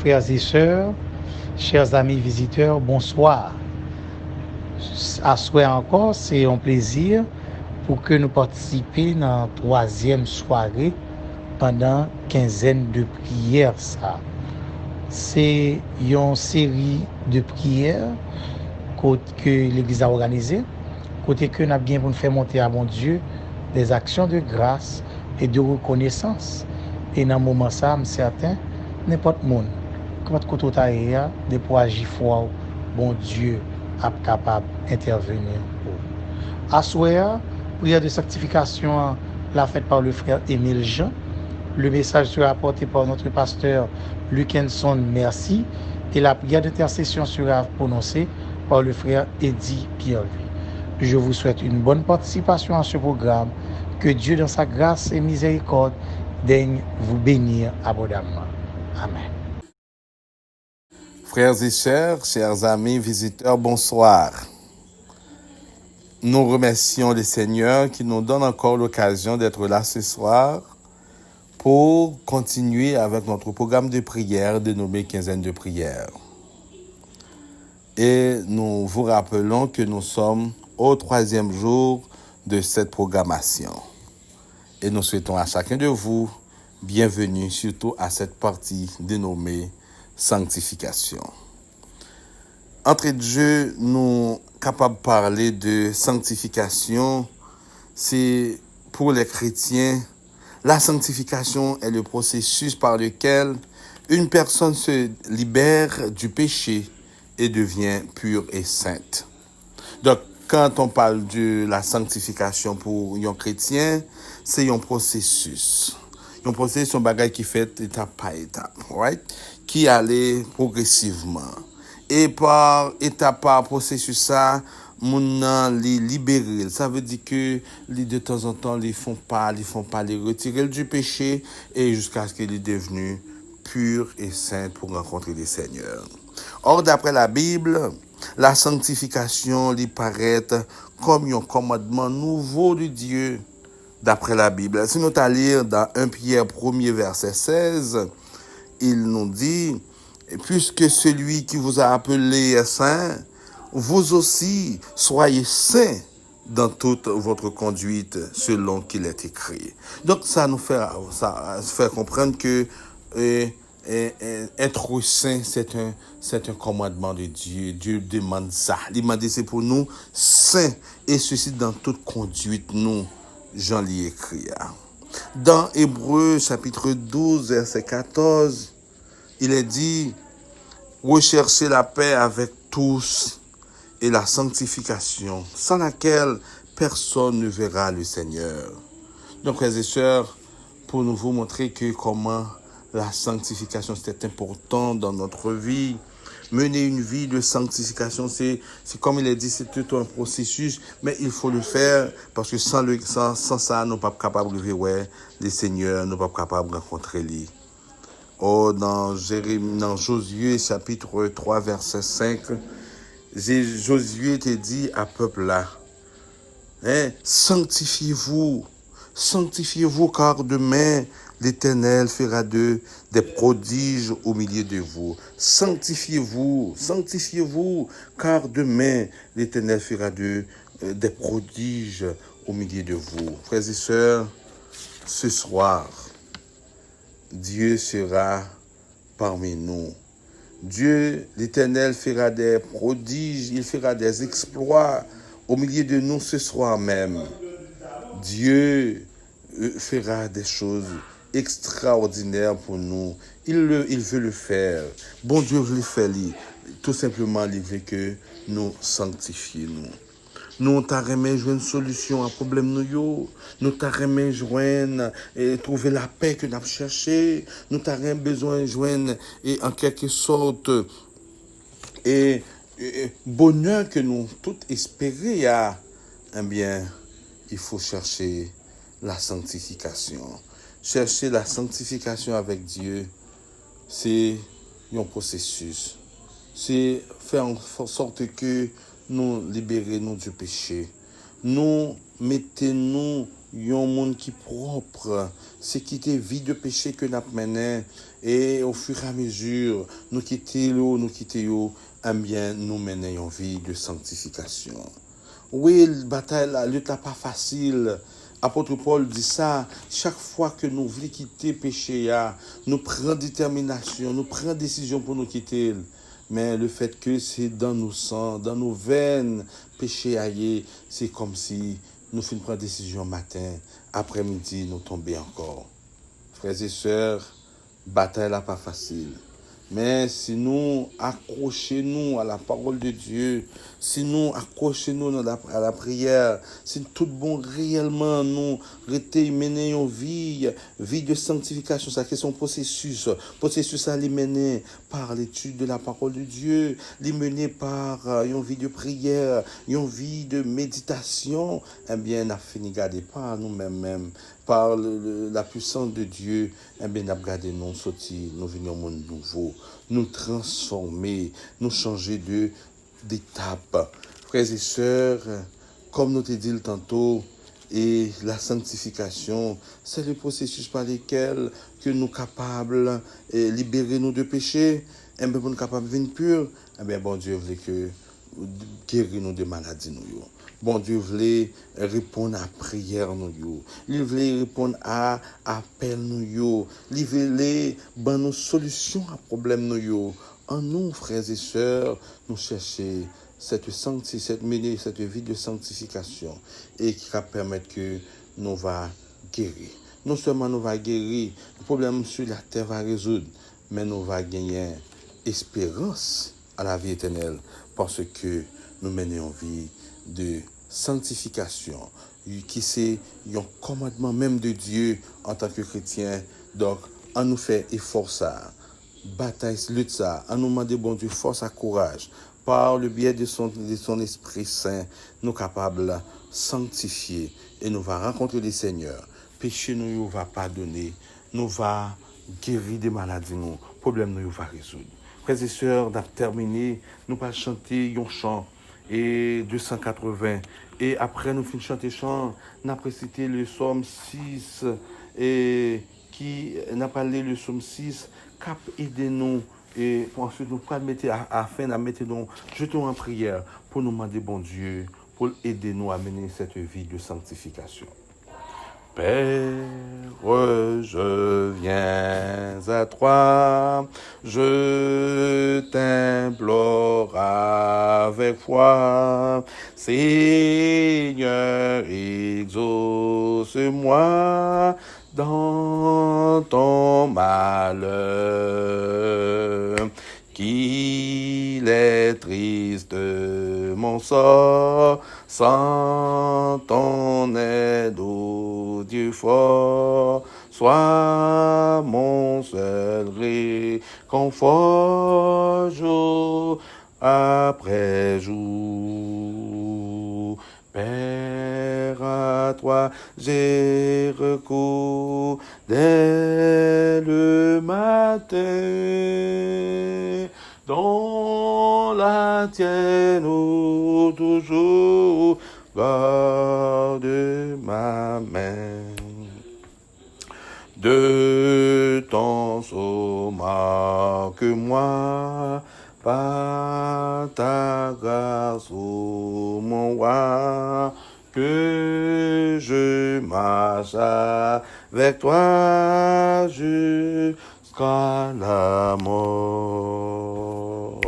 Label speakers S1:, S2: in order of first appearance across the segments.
S1: frères et sœurs, chers amis visiteurs, bonsoir. À souhait encore, c'est un plaisir pour que nous participions dans la troisième soirée pendant quinzaine de prières. C'est une série de prières que l'Église a organisée, côté que nous avons bien pour nous faire monter à mon Dieu des actions de grâce et de reconnaissance. Et dans ce moment ça, je suis certain, n'importe qui, quand côté de pour agir fort, bon Dieu est capable d'intervenir. À soir, prière de sanctification, la faite par le frère Émile Jean. Le message sera apporté par notre pasteur Luckenson Merci et la prière d'intercession sera prononcée par le frère Eddie Pierre. Je vous souhaite une bonne participation à ce programme. Que Dieu, dans sa grâce et miséricorde, daigne vous bénir abondamment. Amen.
S2: Frères et sœurs, chers amis visiteurs, bonsoir. Nous remercions le Seigneur qui nous donne encore l'occasion d'être là ce soir pour continuer avec notre programme de prière dénommé Quinzaine de prières. Et nous vous rappelons que nous sommes au 3e jour de cette programmation. Et nous souhaitons à chacun de vous bienvenue, surtout à cette partie dénommée sanctification. Entrée de jeu, nous sommes capables de parler de sanctification. C'est pour les chrétiens, la sanctification est le processus par lequel une personne se libère du péché et devient pure et sainte. Donc, quand on parle de la sanctification pour un chrétien, c'est un processus. Un processus, un bagage qui fait étape par étape, right? Qui allait progressivement. Et par étape par processus ça, moun nan les libérer. Ça veut dire que de temps en temps, ils font pas les retirer du péché et jusqu'à ce qu'il est devenu pur et saint pour rencontrer le Seigneur. Or, d'après la Bible, la sanctification lui paraît comme un commandement nouveau de Dieu. D'après la Bible. Si nous allons lire dans 1 Pierre 1er verset 16, il nous dit, puisque celui qui vous a appelé est saint, vous aussi soyez saints dans toute votre conduite selon qu'il est écrit. Donc ça nous fait comprendre que être saint, c'est un commandement de Dieu. Dieu demande ça. Il demande c'est pour nous saints et ceci dans toute conduite nous. Jean l'y écrit. Dans Hébreux chapitre 12 verset 14, il est dit recherchez la paix avec tous et la sanctification, sans laquelle personne ne verra le Seigneur. Donc, frères et sœurs, pour nous vous montrer que comment la sanctification c'est important dans notre vie. Mener une vie de sanctification, c'est comme il est dit, c'est tout un processus, mais il faut le faire parce que sans ça, nous ne sommes pas capables de vivre le Seigneur, nous ne sommes pas capables de rencontrer lui. Oh, dans Josué chapitre 3 verset 5, Josué te dit à peuple là, sanctifiez-vous car demain l'Éternel fera des prodiges au milieu de vous. Sanctifiez-vous, car demain l'Éternel fera des prodiges au milieu de vous. Frères et sœurs, ce soir, Dieu sera parmi nous. Dieu, l'Éternel, fera des prodiges, il fera des exploits au milieu de nous ce soir même. Dieu fera des choses extraordinaires pour nous. Il veut le faire. Bon Dieu veut le faire. Tout simplement, il veut que nous sanctifions. Nous t'arrêtons jouer une solution à problème nous. Nous t'arrêtons joindre et trouver la paix que nous avons cherché. Nous t'arrêtons besoin de joindre et en quelque sorte et bonheur que nous tout espérer à. Eh bien, il faut chercher la sanctification. Chercher la sanctification avec Dieu, c'est un processus. C'est faire en sorte que nous libérons du péché. Nous mettons-nous un monde qui propre, c'est quitter vie de péché que nous menons et au fur et à mesure, nous quittons, eh bien, nous menons une vie de sanctification. Oui, la bataille, la lutte n'est pas facile. Apôtre Paul dit ça, chaque fois que nous voulons quitter le péché, nous prenons détermination, nous prenons décision pour nous quitter. Mais le fait que c'est dans nos sangs, dans nos veines, péché aillé, c'est comme si nous faisions prendre décision matin, après-midi, nous tomber encore. Frères et sœurs, bataille n'est pas facile. Mais si nous accrochons-nous à la parole de Dieu, si nous accrochons-nous à la prière, si tout bon réellement nous mener une vie de sanctification, ça c'est son processus à les mener par l'étude de la parole de Dieu, les mener par une vie de prière, une vie de méditation, eh bien, n'a fini garder pas nous-mêmes, par la puissance de Dieu, eh bien, n'a gardé nous sortir, nous venir au monde nouveau, nous transformer, nous changer d'étape. Frères et sœurs, comme nous te dit tantôt, et la sanctification, c'est le processus par lequel que nous sommes capables de libérer nous de péché, et bien, pour nous capables de devenir purs, eh bien, bon Dieu voulait que guérir nous de maladies nous. Bon Dieu voulait répondre à prière nous. Il voulait répondre à appel nous. Il voulait donner nos solutions à problème nous. En nous, frères et sœurs, nous chercher cette vie de sanctification et qui va permettre que nous va guérir. Non seulement nous va guérir, le problème sur la terre va résoudre, mais nous va gagner espérance à la vie éternelle parce que nous menons une vie de sanctification, qui c'est un commandement même de Dieu en tant que chrétien. Donc, on nous fait effort ça, bataille, lutte ça, on nous demande, bon Dieu, force et courage. Par le biais de son Esprit Saint, nous sommes capables de sanctifier et nous va rencontrer le Seigneur. Péché nous va pardonner, nous va guérir des maladies, nous problème nous va résoudre. Frères et sœurs, d'abord terminé, nous allons chanter un chant et 280 et après nous finissons chanter chant, nous avons cité le psaume 6 et qui n'a parlé le psaume 6 cap aider nous et ensuite nous allons mettre afin de mettre nous jetons en prière pour nous demander bon Dieu pour aider nous à mener cette vie de sanctification. Père, je viens à toi, je t'implore avec foi. Seigneur, exauce-moi dans ton malheur. Qu'il est triste mon sort, sans ton aide, ô Dieu fort, sois mon seul réconfort jour après jour. Père, à toi j'ai recours dès le matin, dans la tienne, ô toujours, garde ma main. De ton sceau marque-moi, par ta grâce, ô mon roi, que je marche avec toi jusqu'à la mort.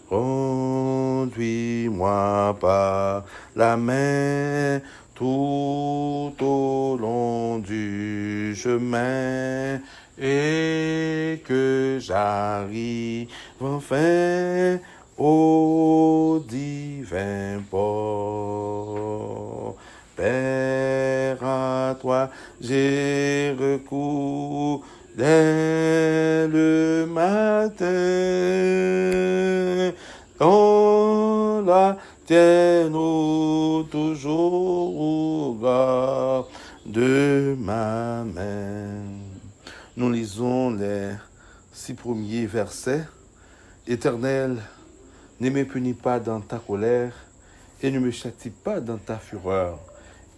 S2: Conduis-moi par la main tout au long du chemin et que j'arrive enfin au divin port. Père, à toi j'ai recours dès le matin, dans la tienne, ô toujours, garde de ma main. Nous lisons les 6 premiers versets. Éternel, ne me punis pas dans ta colère et ne me châtie pas dans ta fureur.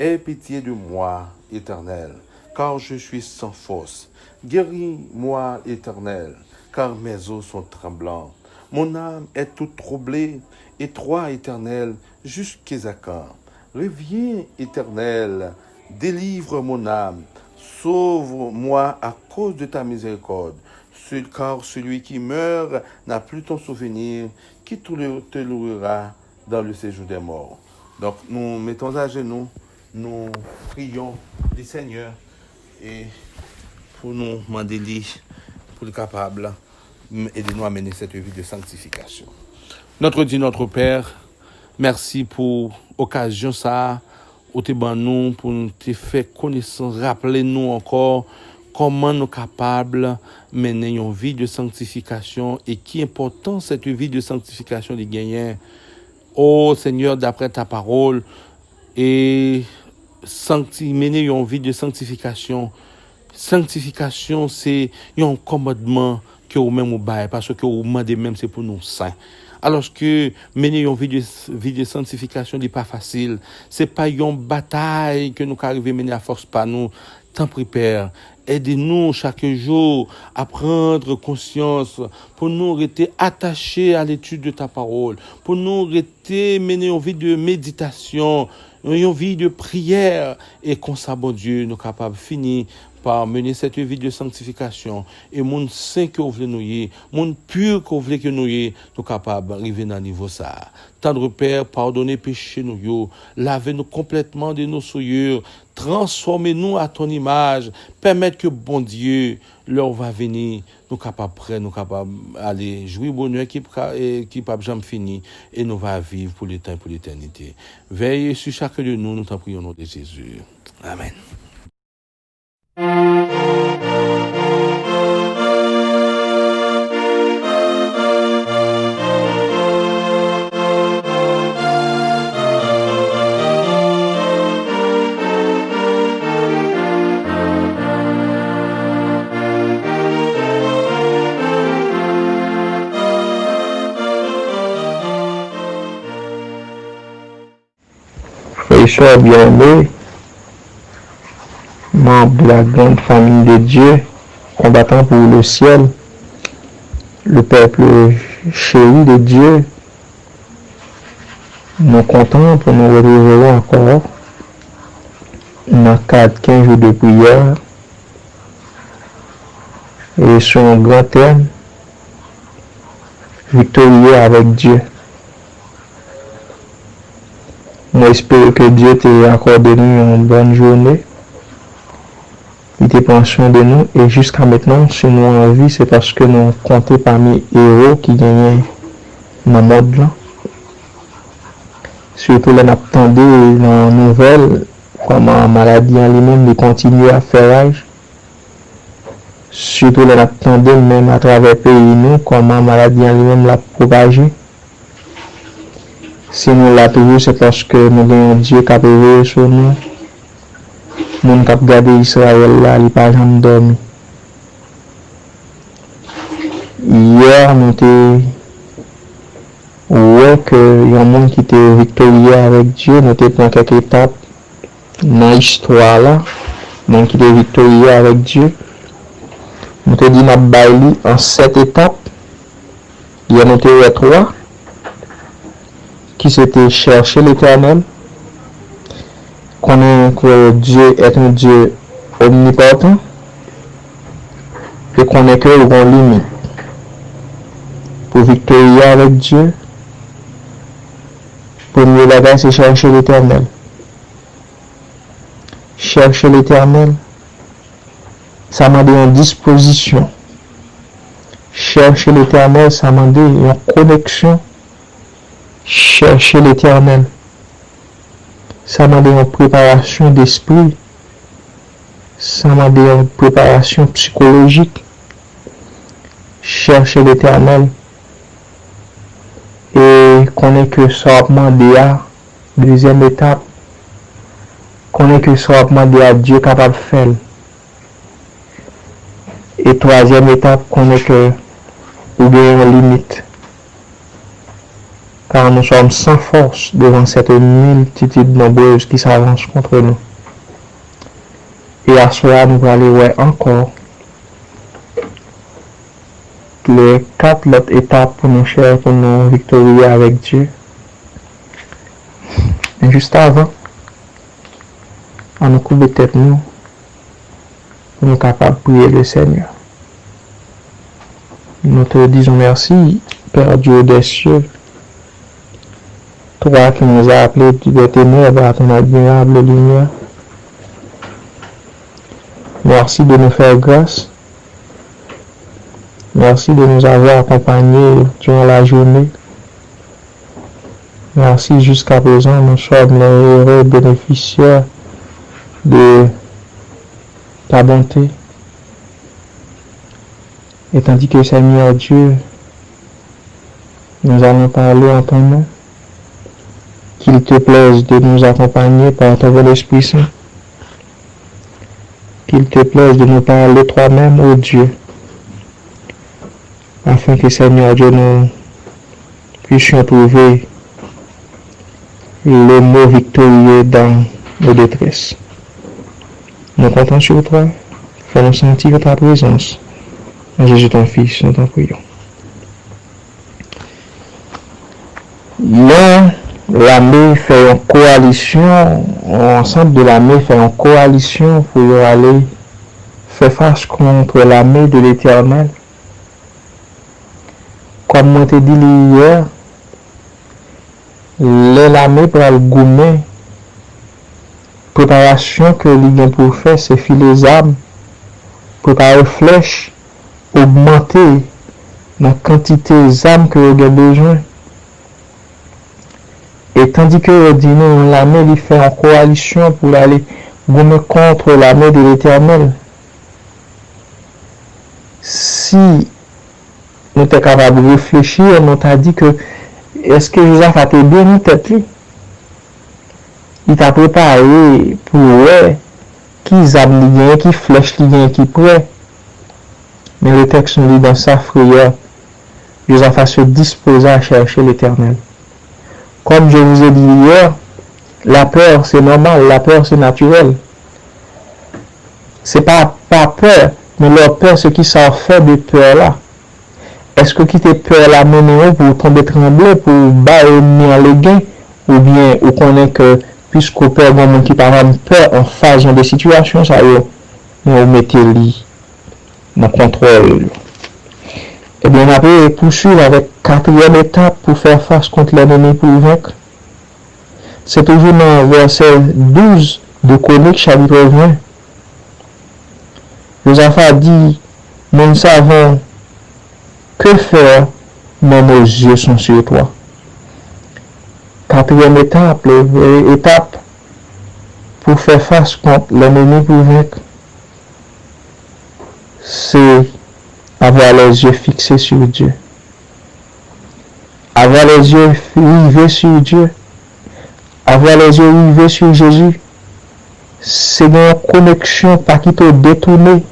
S2: Aie pitié de moi, Éternel, car je suis sans force. Guéris-moi, Éternel, car mes os sont tremblants. Mon âme est toute troublée, et toi, Éternel, jusqu'à quand? Reviens, Éternel, délivre mon âme, sauve-moi à cause de ta miséricorde, car celui qui meurt n'a plus ton souvenir, qui te louera dans le séjour des morts. Donc nous mettons à genoux, nous prions le Seigneur et pour nous demander pour le capable et de nous amener cette vie de sanctification. Notre Dieu, notre Père, merci pour l'occasion ça, où tu nous pour nous te faire connaissance, rappeler-nous encore comment nous sommes capables de mener une vie de sanctification et qui est important cette vie de sanctification de gagner. Oh Seigneur, d'après ta parole, et mener une vie de sanctification. Sanctification, c'est un commandement que vous-même vous baillez, parce que vous demandez même c'est pour nous saints. Alors que mener une vie de sanctification n'est pas facile. C'est pas une bataille que nous arrivons à mener à force par nous. Tant pis, Père, aidez-nous chaque jour à prendre conscience pour nous rester attachés à l'étude de ta parole, pour nous rester mener une vie de méditation, une vie de prière, et qu'on ça, bon Dieu, nous capables de finir par mener cette vie de sanctification. Et mon saint que vous voulez nous y, mon pur que vous voulez que nous y, nous capables d'arriver dans le niveau ça. Tendre Père, pardonnez péché nous, lavez-nous complètement de nos souillures, transformez-nous à ton image, permettez que bon Dieu, l'heure va venir, nous capables prêts, nous capables aller jouir bonheur qui pas jamais fini, et nous va vivre pour le temps et pour l'éternité. Veillez sur chacun de nous, nous t'en prions au nom de Jésus. Amen.
S3: Frères et sœurs bien-aimés, membres de la grande famille de Dieu, combattant pour le ciel, le peuple chéri de Dieu, nous comptons pour nous retrouver encore dans 15 jours de prière et sur un grand thème, victorieux avec Dieu. Moi, j'espère que Dieu t'a accordé nous une bonne journée. Il te prend soin de nous et jusqu'à maintenant, si nous en vie, c'est parce que nous comptons parmi les héros qui gagnent dans le monde là. Surtout les attendus dans les nouvelles, comme la maladie en lui-même, de continuer à faire rage. Surtout les attendus même à travers le pays, nous, comme la maladie en lui-même l'a propagée. Si nous l'avons toujours, c'est parce que nous avons un Dieu qui a veillé sur nous. Nous avons gardé Israël là, il n'a pas jamais dormi. Hier, nous avons vu qu'il y a un monde qui était victorieux avec Dieu. Nous avons pris quelques étapes dans l'histoire là. Donc, qui était victorieux avec Dieu. Nous avons dit nous en 7 étapes. Il y en a 3. Qui c'était chercher l'Éternel, connaître que Dieu est un Dieu omnipotent, et connaître qu'il y a une limite. Pour victorier avec Dieu, premier bagage c'est chercher l'Éternel. Chercher l'Éternel, ça m'a donné une disposition. Chercher l'Éternel, ça m'a donné une connexion. Chercher l'Éternel, ça m'a donné une préparation d'esprit, ça m'a donné une préparation psychologique. Chercher l'Éternel et connaître que ça va demander à deuxième étape, connaître que ça va demander à Dieu capable de faire. Et troisième étape, connaître que vous avez une limite. car nous sommes sans force devant cette multitude nombreuse qui s'avance contre nous. Et à cela, nous allons voir encore les 4 autres étapes pour nous chers, pour nous victorieux avec Dieu. Et juste avant, on nous coupe de tête nous, pour nous capables de prier le Seigneur. Nous te disons merci, Père Dieu des cieux, toi qui nous as appelés des ténèbres à ton admirable lumière. Merci de nous faire grâce. Merci de nous avoir accompagnés durant la journée. Merci jusqu'à présent, nous sommes les heureux bénéficiaires de ta bonté. Et tandis que Seigneur Dieu, nous allons parler en ton nom, qu'il te plaise de nous accompagner par ton bon Esprit Saint, qu'il te plaise de nous parler toi-même, ô Dieu, afin que Seigneur Dieu, nous puissions trouver le mot victorieux dans nos détresses. Nous comptons sur toi, fais-nous sentir ta présence. En Jésus ton Fils, nous t'en prions. L'armée fait une coalition, ensemble de l'armée fait une coalition pour aller faire face contre l'armée de l'Éternel. Comme on te dit hier, l'armée pour le goumer, préparation que l'on pour faire, c'est filer les armes, préparer flèches, augmenter la quantité d'armes que vous avez besoin. Et tandis que l'armée lui fait en coalition pour aller gommer contre l'armée de l'Éternel, si nous sommes capables de réfléchir, nous t'a dit que est-ce que Joseph a été bien tête lui? Il t'a préparé pour qui armes li qui flèche li qui prêt. Mais le texte nous dit dans sa frayeur, Joseph a se disposé à chercher l'Éternel. Comme je vous ai dit hier, la peur c'est normal, la peur c'est naturel. C'est pas peur, mais leur peur, ce qui s'en fait de peur là. Est-ce que quitter peur là mener pour tomber trembler, pour bâiller les gains, ou bien on connaît que puisqu'au peur bon monde qui parle peur en face de situations, ça nous mettez lui dans contrôle. Et bien après poursuivre avec 4e étape pour faire face contre l'ennemi pour vaincre. C'est toujours dans verset 12 de Chroniques chapitre 20. Josaph a dit, nous ne savons que faire, mais nos yeux sont sur toi. 4e étape, l'étape pour faire face contre l'ennemi pour vaincre, c'est avoir les yeux fixés sur Dieu. Avoir les yeux rivés sur Dieu. Avoir les yeux rivés sur Jésus. C'est une connexion, pas qui te détourner.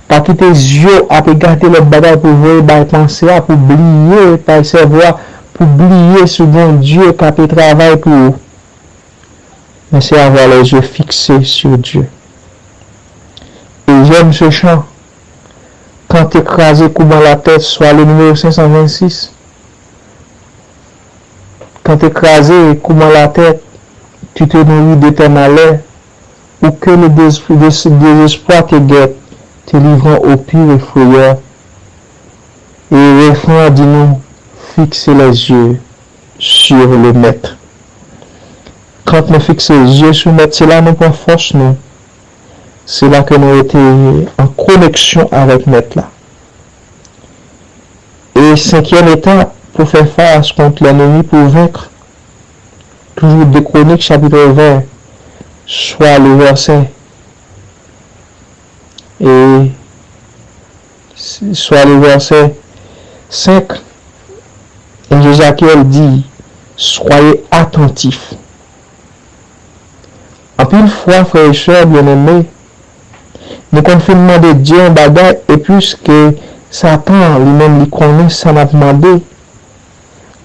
S3: Pas qui tes yeux à regarder le bagage pour voir, penser, pour oublier, par savoir, pour oublier ce bon Dieu qui a fait travail pour vous. Mais c'est avoir les yeux fixés sur Dieu. Et j'aime ce chant. Quand écrasé coup dans la tête, soit le numéro 526. Quand écrasé coup dans la tête, tu te nourris de tes malheurs, ou que le désespoir te guette, te livrant au pire effrayeur. Et le refrain dit nous, fixez les yeux sur le Maître. Quand nous fixons les yeux sur le Maître, c'est là nous prenons force, nous. C'est là que nous étions en connexion avec Maître là. Et 5e étape pour faire face contre l'ennemi pour vaincre. Toujours de Chroniques chapitre 20, soit le verset et soit le verset 5. Et Jézéchiel dit, soyez attentifs. En pile fois, frères et sœurs bien-aimés, nous confinement de Dieu en bagaille, et puisque Satan lui-même lui connaît, ça m'a demandé,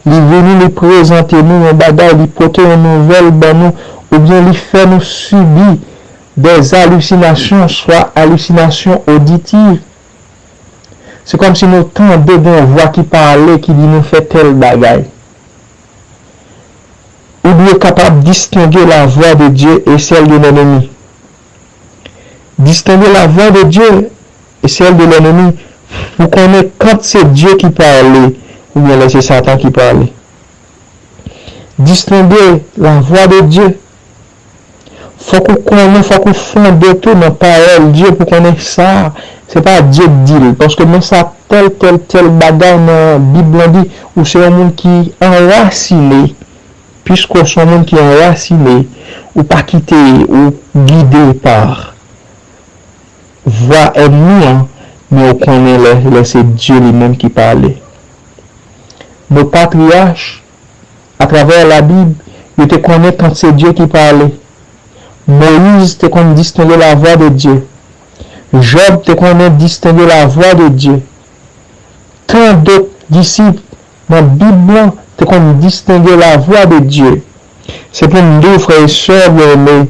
S3: il est venu lui présenter nous un bagage, il porter une nouvelle dans nous, ou bien il fait nous subir des hallucinations, soit hallucinations auditives. C'est comme si nous tendions une voix qui parlait, qui dit nous fait tel bagage. Ou bien capable de distinguer la voix de Dieu et celle de l'ennemi. Distinguer la voix de Dieu et celle de l'ennemi pour connaître quand c'est Dieu qui parlait ou bien c'est Satan qui parlait. Distinguer la voix de Dieu. Faut qu'on connaisse, faut qu'on fonde tout dans la parole Dieu pour connaître ça. C'est pas Dieu qui dit, parce que même ça, tel bagage dans la Bible dit, ou c'est un monde qui est enraciné, puisque c'est un monde qui est enraciné, ou pas quitté, ou guidé par voix ennemie, mais on connaît c'est Dieu lui-même qui parlait. Nos patriarches, à travers la Bible, ils te connaissent quand c'est Dieu qui parlait. Moïse te connaît distinguer la voix de Dieu. Job te connaît distinguer la voix de Dieu. Tant d'autres disciples dans la Bible te connaissent distinguer la voix de Dieu. C'est pour nous, frères et sœurs, mais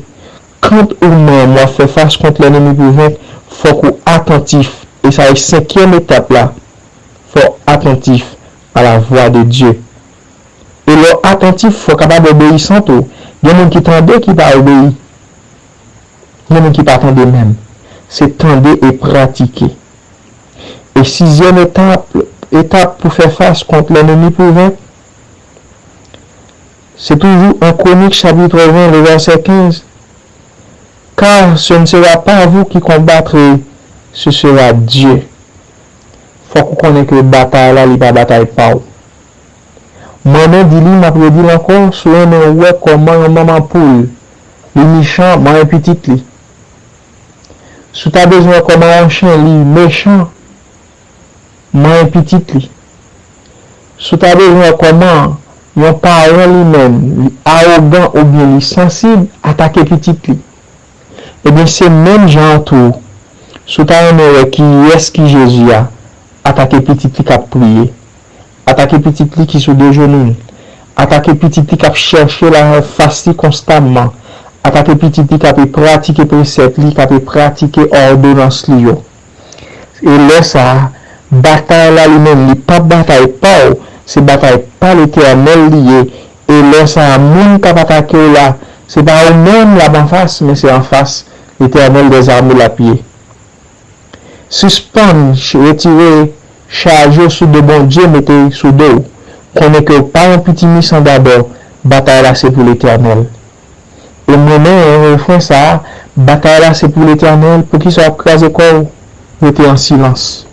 S3: quand ou même on fait face contre l'ennemi pour vaincre, il faut qu'on soit attentif. Et ça est la 5e étape là. Il faut attentif à la voix de Dieu. Et leur attentif, il faut capable d'obéir sans tout. Il y a des gens qui tendent qui pas obéir. Il y a des gens qui pas tendent même. C'est tendre et pratiquer. Et 6e étape pour faire face contre l'ennemi pour vaincre, c'est toujours en Chronique chapitre 20, le verset 15. Car ce ne sera pas vous qui combattrez, ce sera Dieu. Il faut qu'on connaisse que la bataille là, il n'y a pas de bataille pas. Moi-même, dis-lui, m'a dit encore, souvent, on voit comment un maman poule, les méchants, moi, un petit lit. Si tu as besoin comment un chien, lit méchant, moi, un petit lit. Si tu as besoin comment un parent lui-même, arrogant ou bien sensible, attaquer petit lit. Eh bien, c'est même genre tout. Si tu as un erreur qui est qui Jésus a, attaquer petit lit qui a prié. Attaquer petit lit qui sous deux genoux. Attaquer petit lit qui a cherché la face constamment. Attaquer petit lit qui a pratiquer précepte, qui a pratiquer ordonnance li yo. Et là ça bataille là lui-même, il pas bataille pas, c'est bataille pas l'Éternel lié. Et là ça moun qui attaquer là, c'est pas au même là en face, mais c'est en face l'Éternel des armées la pied. Suspendre, retirer, charger sous de bon Dieu, mettez sous dos. Connaît que pas un petit mission d'abord, bataille là c'est pour l'Éternel. Et moi-même, frère, ça, bataille là c'est pour l'Éternel, pour qu'il soit écrasé corps, mettez en silence.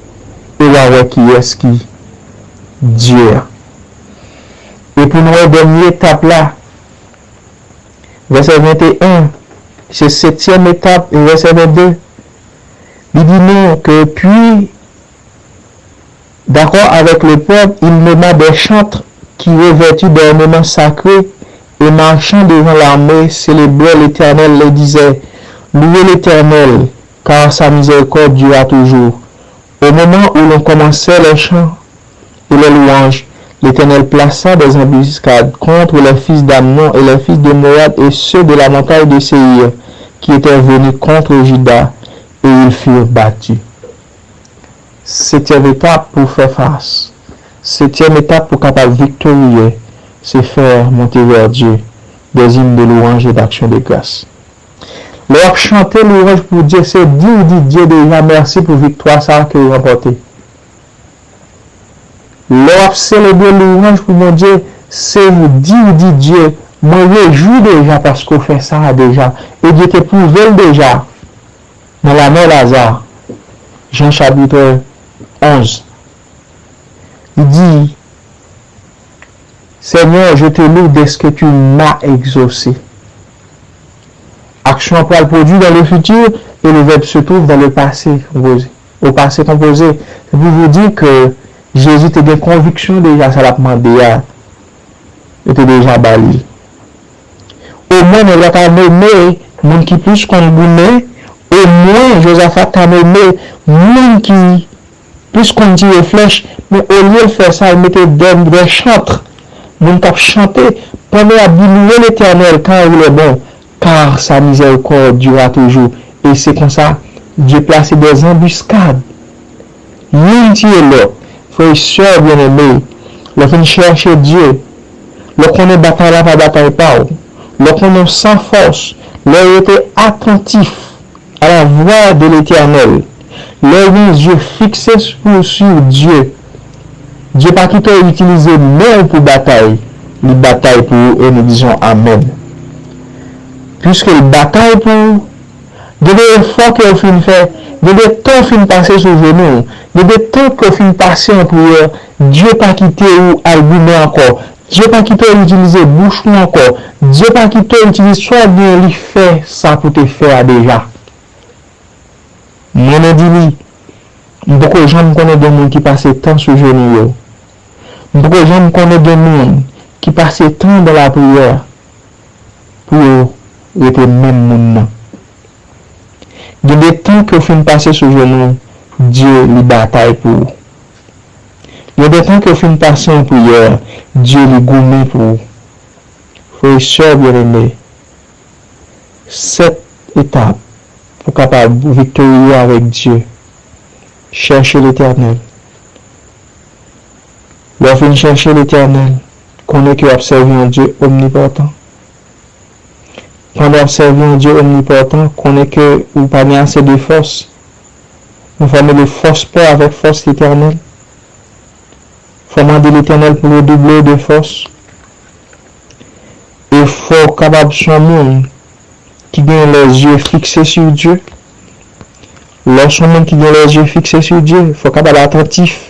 S3: Et là, qui est-ce qui? Dieu. Et pour nous, dernière étape là, verset 21, c'est 7e étape, et verset 22, il dit non, que puis, d'accord avec le peuple, il nomma des chantres qui revêtus d'ornements sacrés et marchant devant l'armée, célébraient l'Éternel, les disait, louez l'Éternel, car sa miséricorde durera toujours. Au moment où l'on commençait les chants et les louanges, l'Éternel plaça des embuscades contre les fils d'Amnon et les fils de Moab et ceux de la montagne de Séir, qui étaient venus contre Juda, et ils furent battus. 7e étape pour faire face. 7e étape pour capable victorieux, c'est faire monter vers Dieu des hymnes de louange et d'action de grâce. Leur chanter louange pour Dieu, c'est dire Dieu déjà merci pour victoire ça que vous remportez. Leur célébrer louange pour mon Dieu, c'est vous dire Dieu, moi je joue déjà parce qu'on fait ça déjà. Et Dieu te prouvé déjà dans la mort Lazare. Jean chapitre 11. Il dit, Seigneur, je te loue dès que tu m'as exaucé. Action pour le produit dans le futur et le verbe se trouve dans le passé composé. Au passé composé, c'est pour vous dire que Jésus était des convictions déjà, ça l'a demandé, il était déjà bali. Au moins, il a nommé, monde qui plus qu'on goûtait, au moins, Josaphat a nommé, monde qui plus qu'on tire flèche, mais au lieu de faire ça, il mettait des chantres Mon cap chanter, pendant à louer l'Éternel quand il est bon, car sa miséricorde durera toujours. Et c'est comme ça, Dieu place des embuscades. L'unité est là. Frère et soeur bien-aimés, lorsqu'on cherche Dieu, lorsqu'on est bataille là, pas bataille pas. Lorsqu'on est sans force, lorsqu'on était attentif à la voix de l'Éternel, les yeux fixés sur Dieu. Dieu pas qui peut utiliser même pour bataille. Il bataille pour et nous disons Amen. Puisque il bataille pour, il y a des efforts qu'il faut faire, il y a des temps qu'il faut passer sur genou, il y a des temps qu'il faut passer en prière. Dieu pas quitté ou albumé encore. Dieu pas quitté utiliser bouche ou encore. Dieu pas quitté utiliser soit bien lui fait ça pour te faire déjà. Mon dit beaucoup de gens connaissent des gens qui passent temps sur genou. Beaucoup de gens connaissent des gens qui passent temps dans la prière pour être même monde. Il y a des temps que vous passer sur genou, Dieu lui bataille pour. Il y a des temps que vous passer en prière, Dieu lui gourmet pour. Frères et sœurs bien-aimés, cette étape pour capable victorieux avec Dieu, chercher l'Éternel. Lorsqu'on cherche l'Éternel, connaît que observer un Dieu omnipotent. Quand observer un Dieu omnipotent, connaît que vous pas assez de force. Nous formons de force pas avec force l'Éternel. Formons de l'Éternel pour le doubler de force. Il faut capable son monde qui a les yeux fixés sur Dieu. Lorsqu'on monde qui a les yeux fixés sur Dieu, il faut capable attentif.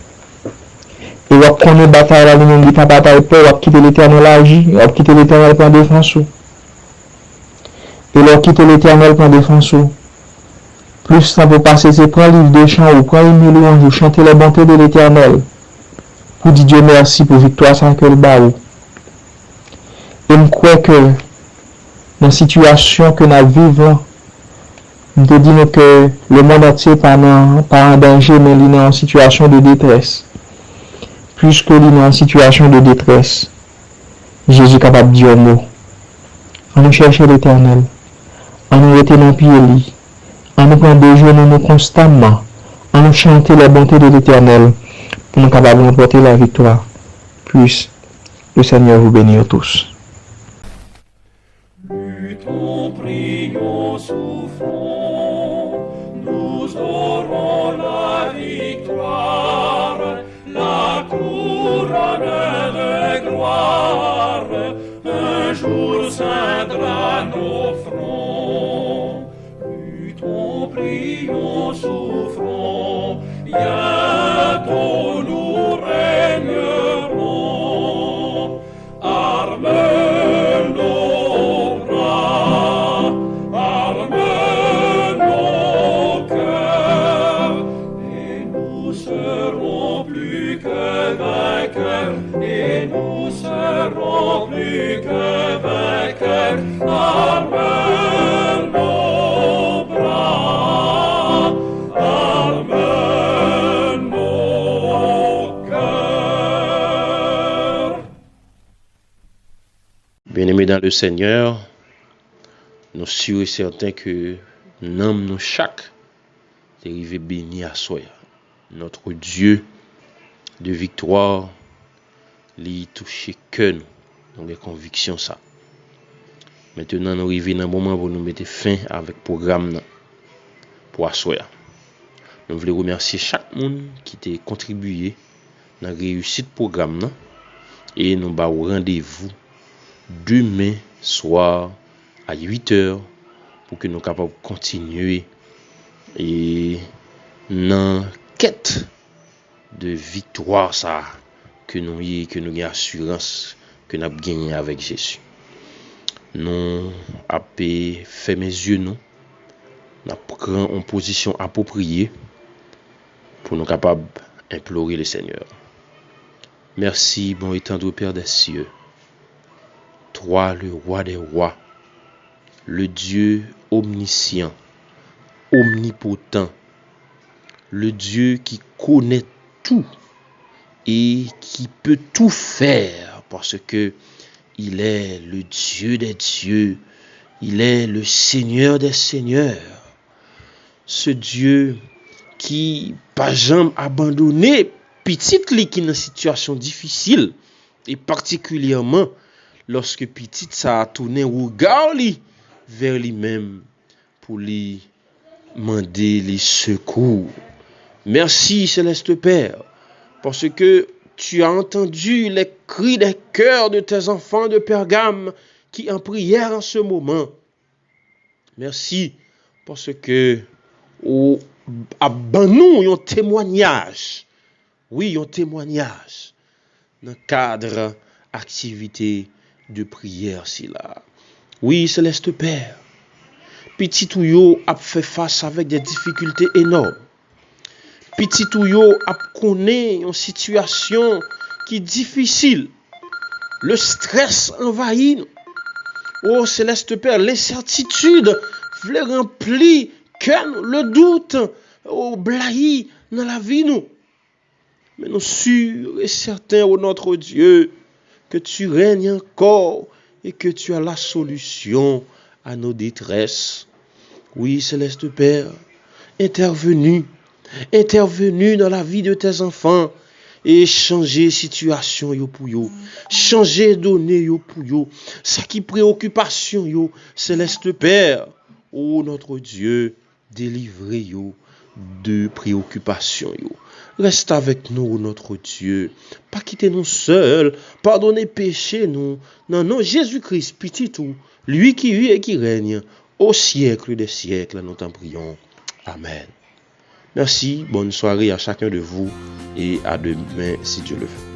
S3: Et on connaît bataille là, lui-même dit pas bataille peur, on quitter l'Éternel agir, on quitter l'Éternel pour défense. Et on quitter l'Éternel pour défense. Plus ça peut passer, c'est prendre livre de chant ou prendre une louange ou chanter les bontés de l'Éternel. Pour dire Dieu merci pour victoire sans que le baou. Et je crois que dans la situation que nous vivons, nous te disons que le monde entier pas en danger, mais il est en situation de détresse. Puisque il est en situation de détresse, Jésus est capable de dire mot. On nous cherche l'Éternel, on nous était dans pied lit, on nous prend des genoux nous constamment, on nous chanter la bonté de l'Éternel pour nous capables de remporter la victoire. Puisse le Seigneur vous bénir tous.
S4: Luttons, prions, souffrons, nous aurons la victoire, la couronne de gloire, un jour ceindra nos fronts. Luttons, prions, souffrons, bientôt nous régnerons. Arme nos bras, arme nos cœurs, et nous serons plus que vainqueurs, et nous serons plus que vainqueurs. Arme nos bras, arme nos cœurs.
S5: Bien-aimés dans le Seigneur, nous sommes sûrs et certains que nous nous chaque arrivé béni à soi. Notre Dieu de victoire, lui touche que nous. Nous avons conviction ça. Maintenant, nous arrivons dans un moment pour nous mettre fin avec le programme pour assoir. Nous voulons remercier chaque monde qui a contribué dans la réussite du programme et nous avons rendez-vous demain soir à 8h pour que nous soyons capables de continuer et dans quête de victoire ça que nous avons assurance que nous avons gagné avec Jésus. Nous avons fait mes yeux nous pris en position appropriée pour nous capables d'implorer le Seigneur. Merci, bon et tendre Père des cieux, toi le roi des rois, le Dieu omniscient, omnipotent, le Dieu qui connaît tout et qui peut tout faire parce que il est le Dieu des dieux, il est le Seigneur des seigneurs. Ce Dieu qui pas jamais abandonné petite li qui dans situation difficile et particulièrement lorsque petite ça a tourné regard li vers lui-même pour lui demander les secours. Merci Céleste Père parce que tu as entendu les cris des cœurs de tes enfants de Pergame qui en prièrent en ce moment. Merci parce que nous un témoignage. Oui, un témoignage dans le cadre activité de prière si là. Oui, Céleste Père. Petit Touyo a fait face avec des difficultés énormes. Petit Touyo a connaît une situation qui est difficile. Le stress envahit nous. Oh Céleste Père, l'incertitude voulait remplir le doute, au blahi dans la vie nous. Mais nous sûrs et certains, ô notre Dieu, que tu règnes encore et que tu as la solution à nos détresses. Oui, Céleste Père, intervenu dans la vie de tes enfants et changer situation yo pour yo, changer données yo pour yo, ça qui préoccupation yo, Céleste Père, ô notre Dieu, délivrez yo de préoccupations yo. Reste avec nous, notre Dieu. Pas quitter nous seuls. Pardonnez péché nous. Non, Jésus-Christ, petit tout. Lui qui vit et qui règne au siècle des siècles, nous t'en prions. Amen. Merci, bonne soirée à chacun de vous et à demain si Dieu le veut.